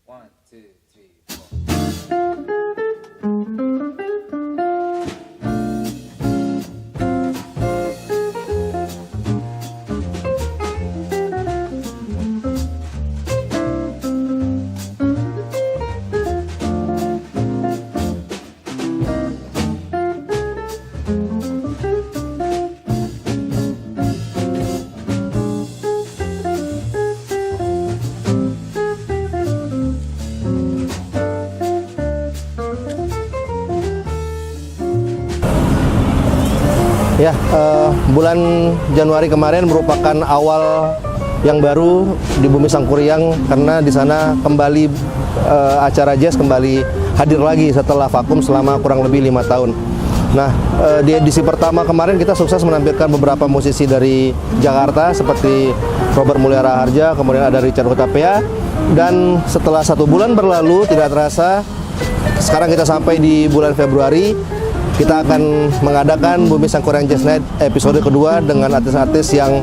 One, two, three, four. Ya, bulan Januari kemarin merupakan awal yang baru di Bumi Sangkuriang karena di sana kembali acara jazz kembali hadir lagi setelah vakum selama kurang lebih 5 tahun. Nah, di edisi pertama kemarin kita sukses menampilkan beberapa musisi dari Jakarta seperti Robert Mulyara Harja, kemudian ada Richard Hutapea, dan setelah 1 bulan berlalu tidak terasa sekarang kita sampai di bulan Februari. Kita akan mengadakan Bumi Sangkuriang Jazz Night episode kedua dengan artis-artis yang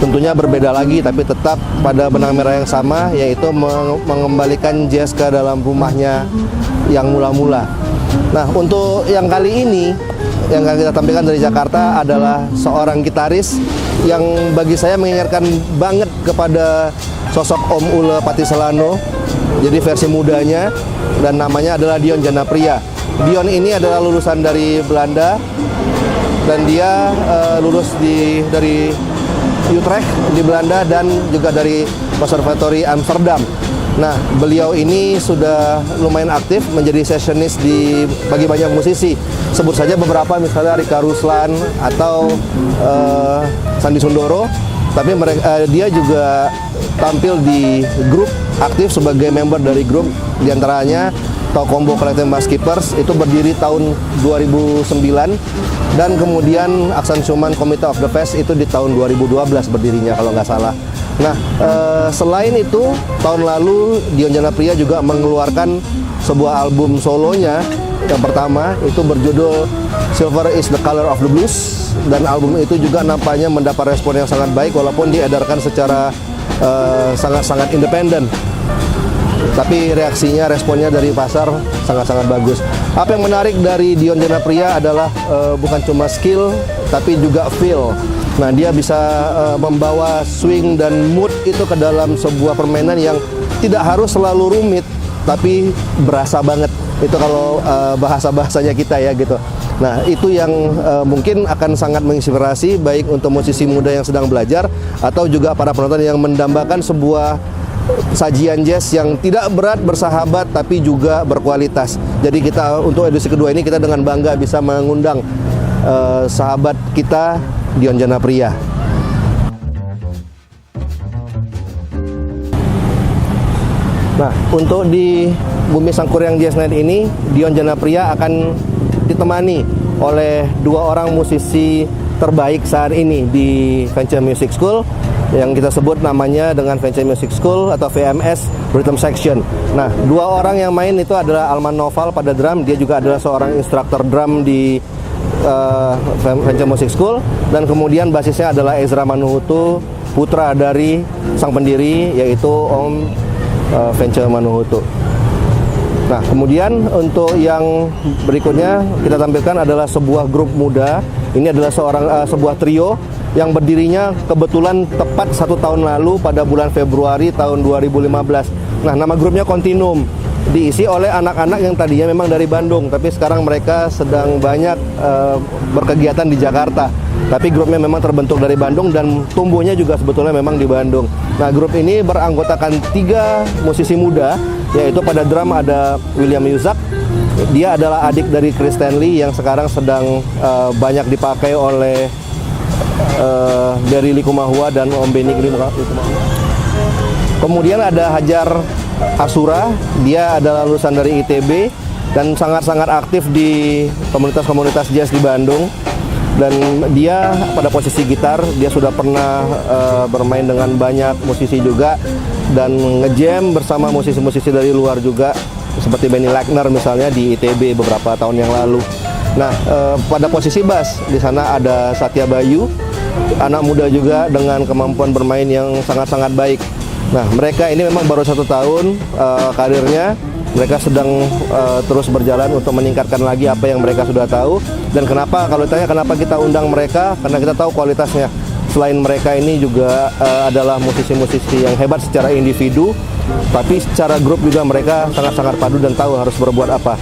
tentunya berbeda lagi tapi tetap pada benang merah yang sama, yaitu mengembalikan jazz ke dalam rumahnya yang mula-mula. Nah, untuk yang kali ini yang akan kita tampilkan dari Jakarta adalah seorang gitaris yang bagi saya mengingatkan banget kepada sosok Om Ule Patiselano, jadi versi mudanya, dan namanya adalah Dion Janapria. Dion ini adalah lulusan dari Belanda dan dia lulus dari Utrecht di Belanda dan juga dari Conservatory Amsterdam. Nah, beliau ini sudah lumayan aktif menjadi sessionist bagi banyak musisi. Sebut saja beberapa, misalnya Rika Ruslan atau Sandi Sundoro. Tapi dia juga tampil di grup, aktif sebagai member dari grup, diantaranya Combo Collective Bass Keepers, itu berdiri tahun 2009, dan kemudian Aksan Schumann Committee of the Fest itu di tahun 2012 berdirinya kalau nggak salah. Nah, selain itu tahun lalu Dion Janapria juga mengeluarkan sebuah album solonya yang pertama, itu berjudul Silver is the Color of the Blues, dan album itu juga nampaknya mendapat respon yang sangat baik walaupun diedarkan secara sangat-sangat independen. Tapi reaksinya, responnya dari pasar sangat-sangat bagus. Apa yang menarik dari Dion Janapria adalah bukan cuma skill, tapi juga feel. Nah, dia bisa membawa swing dan mood itu ke dalam sebuah permainan yang tidak harus selalu rumit, tapi berasa banget. Itu kalau bahasa-bahasanya kita ya gitu. Nah, itu yang mungkin akan sangat menginspirasi baik untuk musisi muda yang sedang belajar atau juga para penonton yang mendambakan sebuah sajian jazz yang tidak berat, bersahabat, tapi juga berkualitas. Jadi kita untuk edisi kedua ini kita dengan bangga bisa mengundang sahabat kita Dion Janapria. Nah, untuk di Bumi Sangkuriang Jazz Night ini, Dion Janapria akan ditemani oleh 2 orang musisi terbaik saat ini di Venture Music School, yang kita sebut namanya dengan Venture Music School atau VMS Rhythm Section. Nah, 2 orang yang main itu adalah Alman Noval pada drum, dia juga adalah seorang instruktur drum di Venture Music School, dan kemudian basisnya adalah Ezra Manuhutu, putra dari sang pendiri yaitu Om Venture Manuhutu. Nah, kemudian untuk yang berikutnya kita tampilkan adalah sebuah grup muda. Ini adalah sebuah trio yang berdirinya kebetulan tepat 1 tahun lalu pada bulan Februari tahun 2015. Nah, nama grupnya Continuum, diisi oleh anak-anak yang tadinya memang dari Bandung, tapi sekarang mereka sedang banyak berkegiatan di Jakarta. Tapi grupnya memang terbentuk dari Bandung dan tumbuhnya juga sebetulnya memang di Bandung. Nah, grup ini beranggotakan 3 musisi muda, yaitu pada drum ada William Yuzak. Dia adalah adik dari Chris Stanley yang sekarang sedang banyak dipakai oleh Berry Likumahua dan Om Benny Likumahua. Kemudian ada Hajar Asura, dia adalah lulusan dari ITB dan sangat-sangat aktif di komunitas-komunitas jazz di Bandung. Dan dia pada posisi gitar, dia sudah pernah bermain dengan banyak musisi juga dan ngejam bersama musisi-musisi dari luar juga, seperti Benny Lackner misalnya di ITB beberapa tahun yang lalu. Nah, pada posisi bass di sana ada Satya Bayu, anak muda juga dengan kemampuan bermain yang sangat-sangat baik. Nah, mereka ini memang baru 1 tahun karirnya. Mereka sedang terus berjalan untuk meningkatkan lagi apa yang mereka sudah tahu. Dan kenapa, kalau ditanya kenapa kita undang mereka, karena kita tahu kualitasnya. Selain mereka ini juga adalah musisi-musisi yang hebat secara individu, tapi secara grup juga mereka sangat-sangat padu dan tahu harus berbuat apa.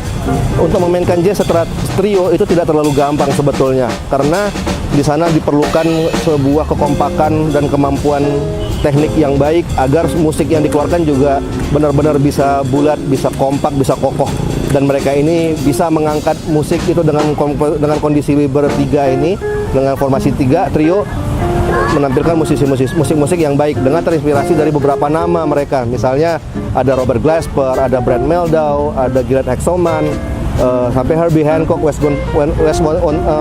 Untuk memainkan jazz secara trio itu tidak terlalu gampang sebetulnya, karena di sana diperlukan sebuah kekompakan dan kemampuan teknik yang baik agar musik yang dikeluarkan juga benar-benar bisa bulat, bisa kompak, bisa kokoh. Dan mereka ini bisa mengangkat musik itu dengan kondisi bertiga ini, dengan formasi 3 trio, menampilkan musik-musik yang baik dengan terinspirasi dari beberapa nama mereka. Misalnya ada Robert Glasper, ada Brad Mehldau, ada Gilad Axelrod, sampai Herbie Hancock, Wes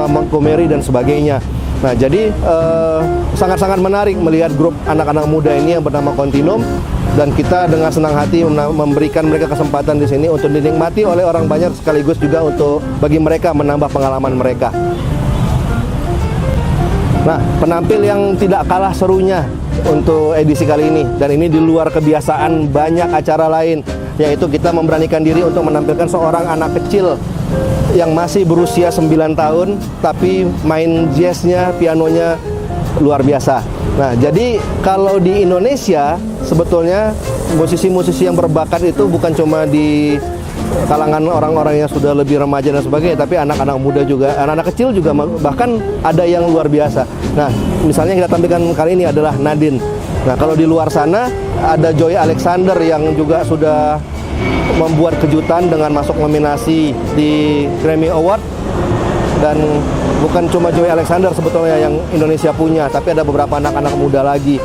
Montgomery dan sebagainya. Nah, jadi sangat-sangat menarik melihat grup anak-anak muda ini yang bernama Continuum, dan kita dengan senang hati memberikan mereka kesempatan di sini untuk dinikmati oleh orang banyak, sekaligus juga untuk bagi mereka menambah pengalaman mereka. Nah, penampil yang tidak kalah serunya untuk edisi kali ini, dan ini di luar kebiasaan banyak acara lain, yaitu kita memberanikan diri untuk menampilkan seorang anak kecil yang masih berusia 9 tahun, tapi main jazznya, pianonya luar biasa. Nah, jadi kalau di Indonesia sebetulnya musisi-musisi yang berbakat itu bukan cuma di kalangan orang-orang yang sudah lebih remaja dan sebagainya, tapi anak-anak muda juga, anak-anak kecil juga, bahkan ada yang luar biasa. Nah, misalnya yang kita tampilkan kali ini adalah Nadine. Nah, kalau di luar sana ada Joey Alexander yang juga sudah membuat kejutan dengan masuk nominasi di Grammy Award. Dan bukan cuma Joey Alexander sebetulnya yang Indonesia punya, tapi ada beberapa anak-anak muda lagi.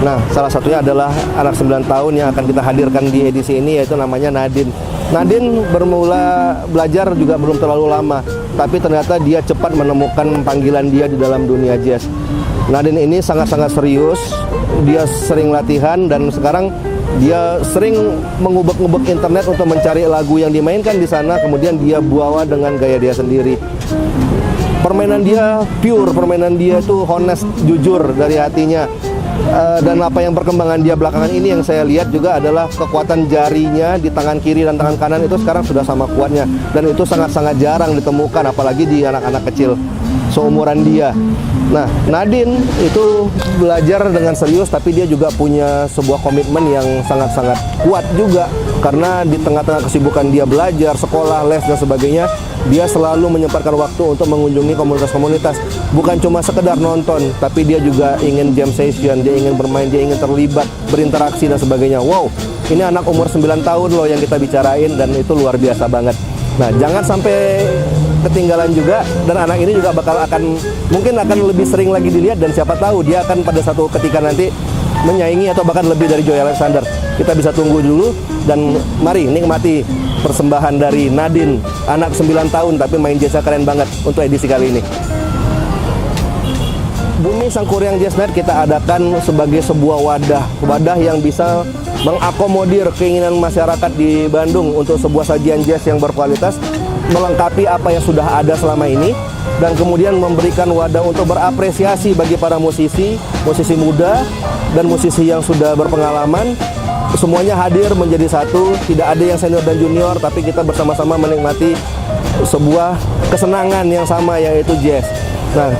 Nah, salah satunya adalah anak 9 tahun yang akan kita hadirkan di edisi ini, yaitu namanya Nadine. Nadine bermula belajar juga belum terlalu lama, tapi ternyata dia cepat menemukan panggilan dia di dalam dunia jazz. Nadine ini sangat-sangat serius, dia sering latihan, dan sekarang dia sering mengubek-ubek internet untuk mencari lagu yang dimainkan di sana, kemudian dia bawa dengan gaya dia sendiri. Permainan dia pure, permainan dia itu honest, jujur dari hatinya. Dan apa yang perkembangan dia belakangan ini yang saya lihat juga adalah kekuatan jarinya di tangan kiri dan tangan kanan itu sekarang sudah sama kuatnya, dan itu sangat-sangat jarang ditemukan, apalagi di anak-anak kecil seumuran dia. Nah, Nadine itu belajar dengan serius, tapi dia juga punya sebuah komitmen yang sangat-sangat kuat juga, karena di tengah-tengah kesibukan dia belajar, sekolah, les dan sebagainya, dia selalu menyempatkan waktu untuk mengunjungi komunitas-komunitas. Bukan cuma sekedar nonton, tapi dia juga ingin jam session, dia ingin bermain, dia ingin terlibat, berinteraksi dan sebagainya. Wow, ini anak umur 9 tahun loh yang kita bicarain, dan itu luar biasa banget. Nah, jangan sampai ketinggalan juga, dan anak ini juga mungkin akan lebih sering lagi dilihat, dan siapa tahu dia akan pada satu ketika nanti menyaingi atau bahkan lebih dari Joey Alexander. Kita bisa tunggu dulu, dan mari nikmati persembahan dari Nadine, anak 9 tahun tapi main jazznya keren banget untuk edisi kali ini. Bumi Sangkuriang Jazz Night kita adakan sebagai sebuah wadah yang bisa mengakomodir keinginan masyarakat di Bandung untuk sebuah sajian jazz yang berkualitas, melengkapi apa yang sudah ada selama ini, dan kemudian memberikan wadah untuk berapresiasi bagi para musisi muda dan musisi yang sudah berpengalaman. Semuanya hadir menjadi satu, tidak ada yang senior dan junior, tapi kita bersama-sama menikmati sebuah kesenangan yang sama, yaitu jazz. Nah,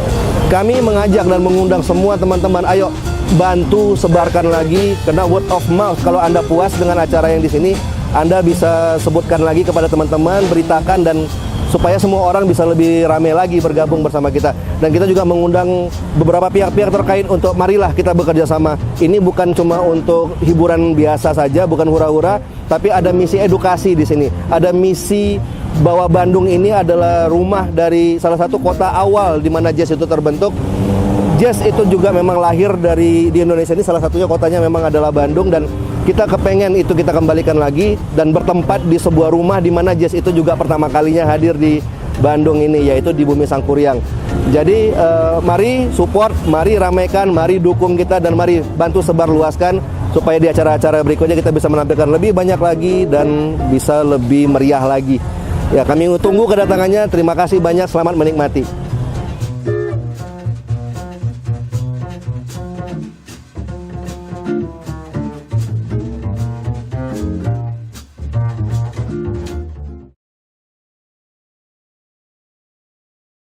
kami mengajak dan mengundang semua teman-teman, ayo bantu sebarkan lagi, karena word of mouth. Kalau Anda puas dengan acara yang di sini, Anda bisa sebutkan lagi kepada teman-teman, beritakan, dan supaya semua orang bisa lebih ramai lagi bergabung bersama kita. Dan kita juga mengundang beberapa pihak-pihak terkait untuk marilah kita bekerja sama. Ini bukan cuma untuk hiburan biasa saja, bukan hura-hura, tapi ada misi edukasi di sini. Ada misi bahwa Bandung ini adalah rumah dari salah satu kota awal di mana jazz itu terbentuk. Jazz itu juga memang lahir di Indonesia ini, salah satunya kotanya memang adalah Bandung, dan kita kepengen itu kita kembalikan lagi dan bertempat di sebuah rumah di mana jazz itu juga pertama kalinya hadir di Bandung ini, yaitu di Bumi Sangkuriang. Jadi mari support, mari ramaikan, mari dukung kita, dan mari bantu sebarluaskan supaya di acara-acara berikutnya kita bisa menampilkan lebih banyak lagi dan bisa lebih meriah lagi. Ya, kami tunggu kedatangannya. Terima kasih banyak, selamat menikmati.